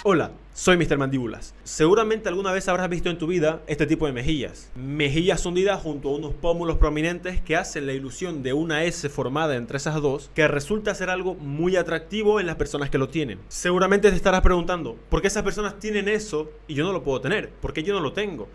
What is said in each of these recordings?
Hola, soy Mr. Mandíbulas. Seguramente alguna vez habrás visto en tu vida este tipo de mejillas. Mejillas hundidas junto a unos pómulos prominentes que hacen la ilusión de una S formada entre esas dos, que resulta ser algo muy atractivo en las personas que lo tienen. Seguramente te estarás preguntando, ¿por qué esas personas tienen eso y yo no lo puedo tener? ¿Por qué yo no lo tengo?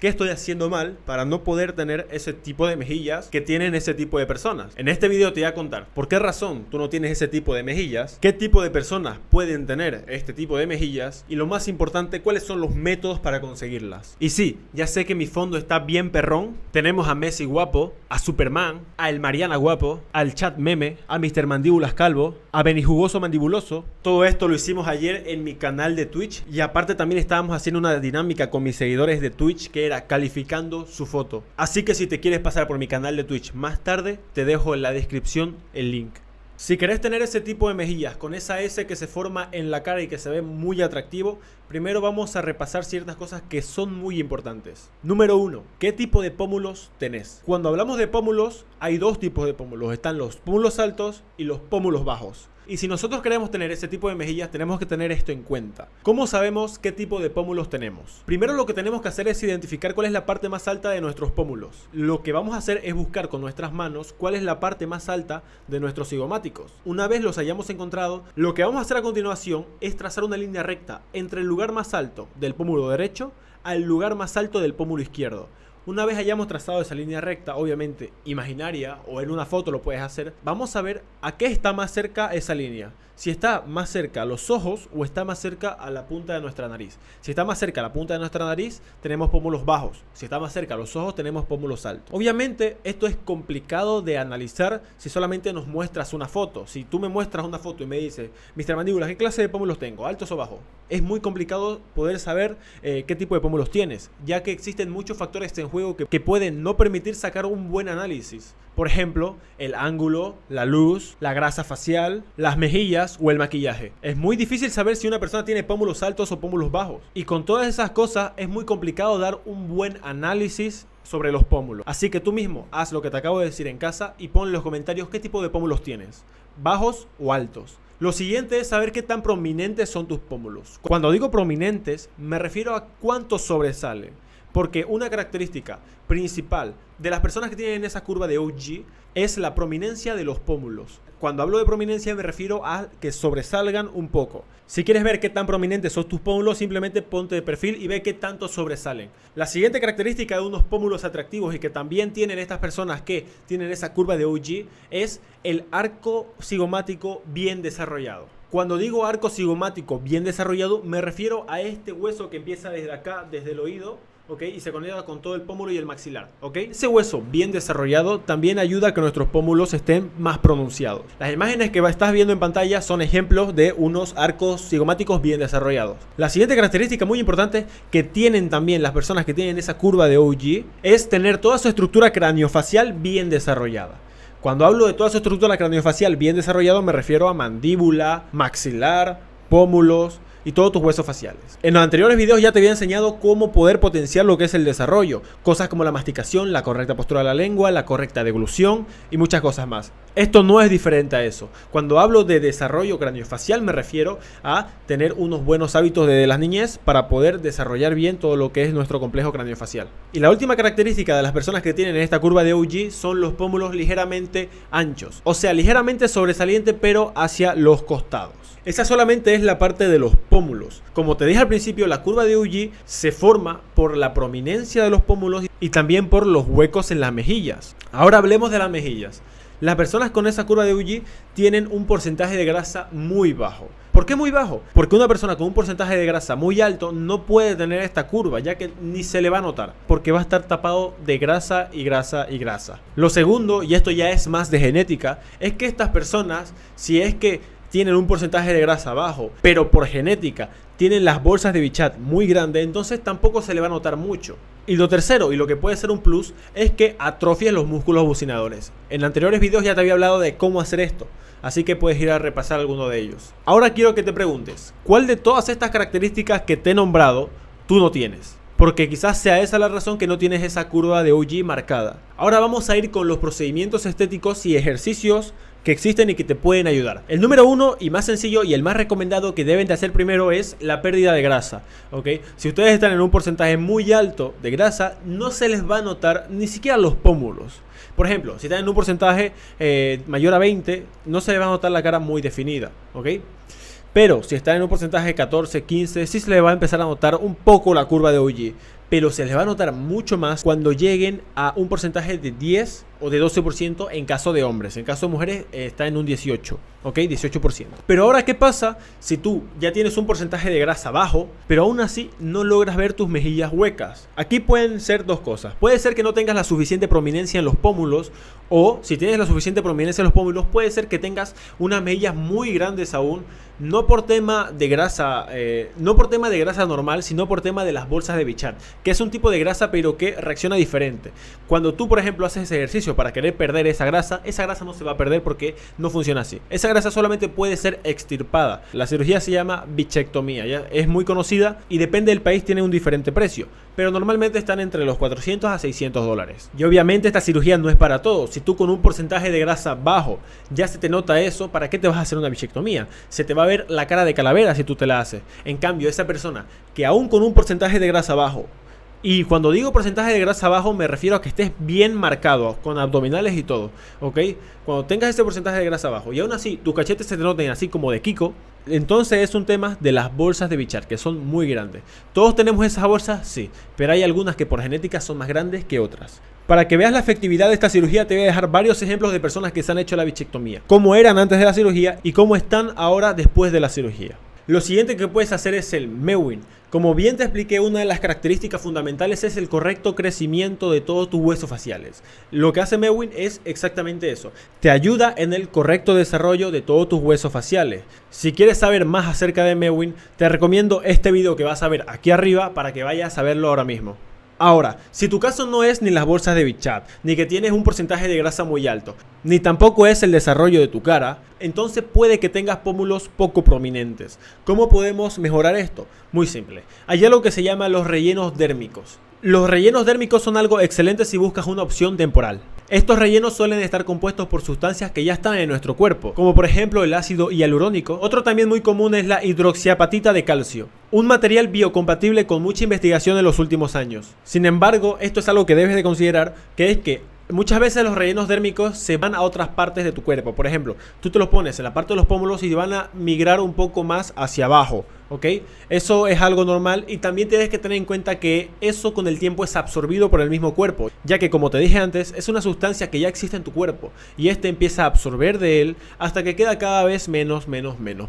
¿Qué estoy haciendo mal para no poder tener ese tipo de mejillas que tienen ese tipo de personas? En este video te voy a contar por qué razón tú no tienes ese tipo de mejillas, qué tipo de personas pueden tener este tipo de mejillas y lo más importante, cuáles son los métodos para conseguirlas. Y sí, ya sé que mi fondo está bien perrón. Tenemos a Messi guapo, a Superman, a El Mariana guapo, al Chat Meme, a Mr. Mandíbulas calvo, a Benijugoso Mandibuloso. Todo esto lo hicimos ayer en mi canal de Twitch y aparte también estábamos haciendo una dinámica con mis seguidores de Twitch que calificando su foto. Así que si te quieres pasar por mi canal de Twitch más tarde, te dejo en la descripción el link. Si querés tener ese tipo de mejillas con esa S que se forma en la cara y que se ve muy atractivo, primero vamos a repasar ciertas cosas que son muy importantes. Número 1. ¿Qué tipo de pómulos tenés? Cuando hablamos de pómulos, hay dos tipos de pómulos. Están los pómulos altos y los pómulos bajos. Y si nosotros queremos tener ese tipo de mejillas, tenemos que tener esto en cuenta. ¿Cómo sabemos qué tipo de pómulos tenemos? Primero lo que tenemos que hacer es identificar cuál es la parte más alta de nuestros pómulos. Lo que vamos a hacer es buscar con nuestras manos cuál es la parte más alta de nuestros cigomáticos. Una vez los hayamos encontrado, lo que vamos a hacer a continuación es trazar una línea recta entre el lugar más alto del pómulo derecho al lugar más alto del pómulo izquierdo. Una vez hayamos trazado esa línea recta, obviamente imaginaria o en una foto lo puedes hacer, vamos a ver a qué está más cerca esa línea. Si está más cerca a los ojos o está más cerca a la punta de nuestra nariz. Si está más cerca a la punta de nuestra nariz, tenemos pómulos bajos. Si está más cerca a los ojos, tenemos pómulos altos. Obviamente esto es complicado de analizar si solamente nos muestras una foto. Si tú me muestras una foto y me dices, Mr. Mandíbulas, ¿qué clase de pómulos tengo? ¿Altos o bajos? Es muy complicado poder saber qué tipo de pómulos tienes, ya que existen muchos factores en juego que pueden no permitir sacar un buen análisis. Por ejemplo, el ángulo, la luz, la grasa facial, las mejillas o el maquillaje. Es muy difícil saber si una persona tiene pómulos altos o pómulos bajos. Y con todas esas cosas es muy complicado dar un buen análisis sobre los pómulos. Así que tú mismo haz lo que te acabo de decir en casa y pon en los comentarios qué tipo de pómulos tienes, bajos o altos. Lo siguiente es saber qué tan prominentes son tus pómulos. Cuando digo prominentes, me refiero a cuánto sobresale. Porque una característica principal de las personas que tienen esa curva de OG es la prominencia de los pómulos. Cuando hablo de prominencia me refiero a que sobresalgan un poco. Si quieres ver qué tan prominentes son tus pómulos, simplemente ponte de perfil y ve qué tanto sobresalen. La siguiente característica de unos pómulos atractivos y que también tienen estas personas que tienen esa curva de OG es el arco cigomático bien desarrollado. Cuando digo arco cigomático bien desarrollado, me refiero a este hueso que empieza desde acá, desde el oído, ¿ok? Y se conecta con todo el pómulo y el maxilar, ¿ok? Ese hueso bien desarrollado también ayuda a que nuestros pómulos estén más pronunciados. Las imágenes que estás viendo en pantalla son ejemplos de unos arcos cigomáticos bien desarrollados. La siguiente característica muy importante que tienen también las personas que tienen esa curva de OG es tener toda su estructura craniofacial bien desarrollada. Cuando hablo de toda su estructura craniofacial bien desarrollada me refiero a mandíbula, maxilar, pómulos y todos tus huesos faciales. En los anteriores videos ya te había enseñado cómo poder potenciar lo que es el desarrollo. Cosas como la masticación, la correcta postura de la lengua, la correcta deglución y muchas cosas más. Esto no es diferente a eso. Cuando hablo de desarrollo craniofacial me refiero a tener unos buenos hábitos desde la niñez para poder desarrollar bien todo lo que es nuestro complejo craniofacial. Y la última característica de las personas que tienen esta curva de OG son los pómulos ligeramente anchos. O sea, ligeramente sobresaliente pero hacia los costados. Esa solamente es la parte de los pómulos. Como te dije al principio, la curva de OG se forma por la prominencia de los pómulos y también por los huecos en las mejillas. Ahora hablemos de las mejillas. Las personas con esa curva de OG tienen un porcentaje de grasa muy bajo. ¿Por qué muy bajo? Porque una persona con un porcentaje de grasa muy alto no puede tener esta curva, ya que ni se le va a notar, porque va a estar tapado de grasa y grasa y grasa. Lo segundo, y esto ya es más de genética, es que estas personas, si es que tienen un porcentaje de grasa bajo, pero por genética tienen las bolsas de Bichat muy grandes, entonces tampoco se le va a notar mucho. Y lo tercero, y lo que puede ser un plus, es que atrofian los músculos bucinadores. En anteriores videos ya te había hablado de cómo hacer esto, así que puedes ir a repasar alguno de ellos. Ahora quiero que te preguntes, ¿cuál de todas estas características que te he nombrado tú no tienes? Porque quizás sea esa la razón que no tienes esa curva de OG marcada. Ahora vamos a ir con los procedimientos estéticos y ejercicios que existen y que te pueden ayudar. El número uno y más sencillo y el más recomendado que deben de hacer primero es la pérdida de grasa, ¿ok? Si ustedes están en un porcentaje muy alto de grasa, no se les va a notar ni siquiera los pómulos. Por ejemplo, si están en un porcentaje mayor a 20, no se les va a notar la cara muy definida, ¿ok? Pero si están en un porcentaje 14, 15, sí se les va a empezar a notar un poco la curva de OG. Pero se les va a notar mucho más cuando lleguen a un porcentaje de 10 o de 12% en caso de hombres. En caso de mujeres está en un 18%, ¿ok? 18%. Pero ahora, ¿qué pasa si tú ya tienes un porcentaje de grasa bajo, pero aún así no logras ver tus mejillas huecas? Aquí pueden ser dos cosas. Puede ser que no tengas la suficiente prominencia en los pómulos, o si tienes la suficiente prominencia en los pómulos, puede ser que tengas unas mejillas muy grandes aún, no por tema de grasa, normal, sino por tema de las bolsas de Bichat, que es un tipo de grasa pero que reacciona diferente. Cuando tú, por ejemplo, haces ese ejercicio para querer perder esa grasa no se va a perder porque no funciona así. Esa grasa solamente puede ser extirpada. La cirugía se llama bichectomía, ¿ya? Es muy conocida y depende del país tiene un diferente precio, pero normalmente están entre los 400 a 600 dólares. Y obviamente esta cirugía no es para todos. Si tú con un porcentaje de grasa bajo ya se te nota eso, ¿para qué te vas a hacer una bichectomía? Se te va a ver la cara de calavera si tú te la haces. En cambio, esa persona que aún con un porcentaje de grasa bajo, y cuando digo porcentaje de grasa bajo me refiero a que estés bien marcado, con abdominales y todo, ¿ok? Cuando tengas ese porcentaje de grasa bajo y aún así tus cachetes se te noten así como de Kiko, entonces es un tema de las bolsas de Bichat, que son muy grandes. ¿Todos tenemos esas bolsas? Sí, pero hay algunas que por genética son más grandes que otras. Para que veas la efectividad de esta cirugía te voy a dejar varios ejemplos de personas que se han hecho la bichectomía, cómo eran antes de la cirugía y cómo están ahora después de la cirugía. Lo siguiente que puedes hacer es el Mewing. Como bien te expliqué, una de las características fundamentales es el correcto crecimiento de todos tus huesos faciales. Lo que hace Mewing es exactamente eso. Te ayuda en el correcto desarrollo de todos tus huesos faciales. Si quieres saber más acerca de Mewing, te recomiendo este video que vas a ver aquí arriba para que vayas a verlo ahora mismo. Ahora, si tu caso no es ni las bolsas de Bichat, ni que tienes un porcentaje de grasa muy alto, ni tampoco es el desarrollo de tu cara, entonces puede que tengas pómulos poco prominentes. ¿Cómo podemos mejorar esto? Muy simple. Hay algo que se llama los rellenos dérmicos. Los rellenos dérmicos son algo excelente si buscas una opción temporal. Estos rellenos suelen estar compuestos por sustancias que ya están en nuestro cuerpo, como por ejemplo el ácido hialurónico. Otro también muy común es la hidroxiapatita de calcio, un material biocompatible con mucha investigación en los últimos años. Sin embargo, esto es algo que debes de considerar, que es que muchas veces los rellenos dérmicos se van a otras partes de tu cuerpo. Por ejemplo, tú te los pones en la parte de los pómulos y van a migrar un poco más hacia abajo, ¿ok? Eso es algo normal y también tienes que tener en cuenta que eso con el tiempo es absorbido por el mismo cuerpo, ya que como te dije antes, es una sustancia que ya existe en tu cuerpo y este empieza a absorber de él hasta que queda cada vez menos.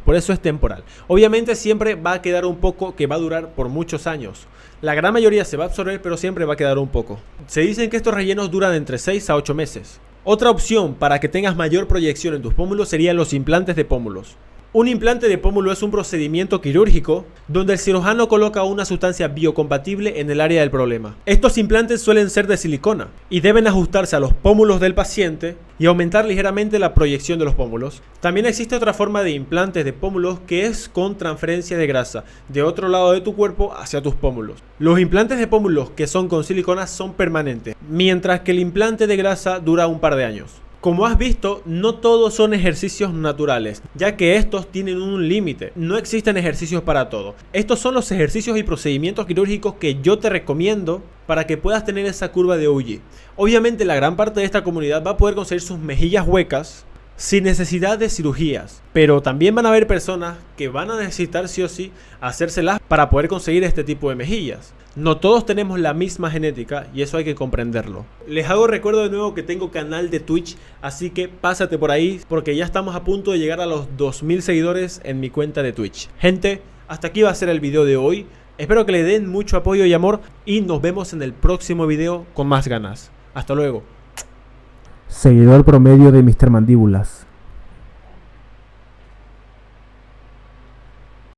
Por eso es temporal. Obviamente siempre va a quedar un poco que va a durar por muchos años. La gran mayoría se va a absorber, pero siempre va a quedar un poco. Se dicen que estos rellenos duran entre 6 a 8 meses. Otra opción para que tengas mayor proyección en tus pómulos serían los implantes de pómulos. Un implante de pómulo es un procedimiento quirúrgico donde el cirujano coloca una sustancia biocompatible en el área del problema. Estos implantes suelen ser de silicona y deben ajustarse a los pómulos del paciente y aumentar ligeramente la proyección de los pómulos. También existe otra forma de implantes de pómulos que es con transferencia de grasa de otro lado de tu cuerpo hacia tus pómulos. Los implantes de pómulos que son con silicona son permanentes, mientras que el implante de grasa dura un par de años. Como has visto, no todos son ejercicios naturales, ya que estos tienen un límite. No existen ejercicios para todo. Estos son los ejercicios y procedimientos quirúrgicos que yo te recomiendo para que puedas tener esa curva de OG. Obviamente la gran parte de esta comunidad va a poder conseguir sus mejillas huecas sin necesidad de cirugías, pero también van a haber personas que van a necesitar sí o sí hacérselas para poder conseguir este tipo de mejillas. No todos tenemos la misma genética y eso hay que comprenderlo. Les hago recuerdo de nuevo que tengo canal de Twitch, así que pásate por ahí porque ya estamos a punto de llegar a los 2000 seguidores en mi cuenta de Twitch. Gente, hasta aquí va a ser el video de hoy. Espero que le den mucho apoyo y amor y nos vemos en el próximo video con más ganas. Hasta luego. Seguidor promedio de Mr. Mandíbulas.